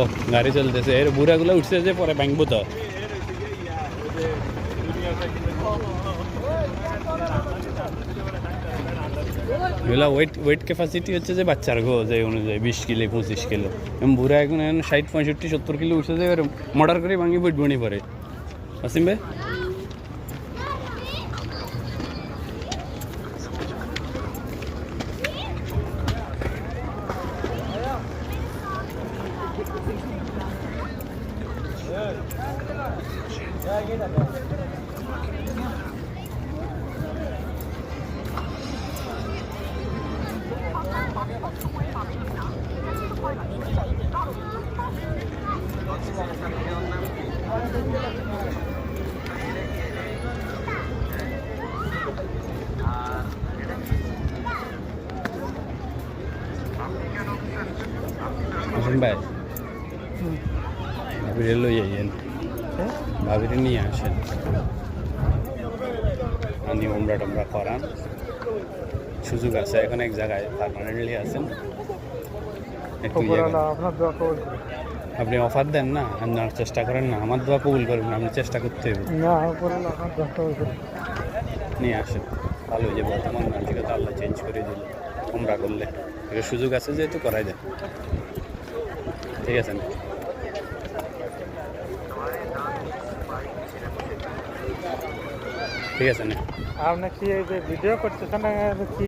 ও গাড়ি চলতেছে, এর বুড়াগুলো উঠছে যে পরে ভাঙবো তো। এগুলা ওয়েট ক্যাপাসিটি হচ্ছে যে বাচ্চার গো, যে অনুযায়ী 20 কিলো 25 কিলো। এবং বুড়া এখন 60 65 70 কিলো উঠছে যে মর্ডার করে ভাঙি বইটবনি পরে। আসিম ভাই আসিম ভাই ভাবিরে লই আইয়েন, ভাবিরে নিয়ে আসেন, আনি উমরা টমরা করান। সুযোগ আছে এখন, এক জায়গায় পারমানেন্টলি আছেন। একটু আপনি অফার দেন না, আপনার চেষ্টা করেন না, আমার দোয়া কবুল করবেন, আপনি চেষ্টা করতে হবে। নিয়ে আসেন, ভালো যে বর্তমান মানসিকতা আল্লাহ চেঞ্জ করে দিল উমরা করলে। এর সুযোগ আছে যেহেতু করাই দেন, ঠিক আছে না? ঠিক আছে না? আপনি কি এই যে ভিডিও করতেছেন না কি?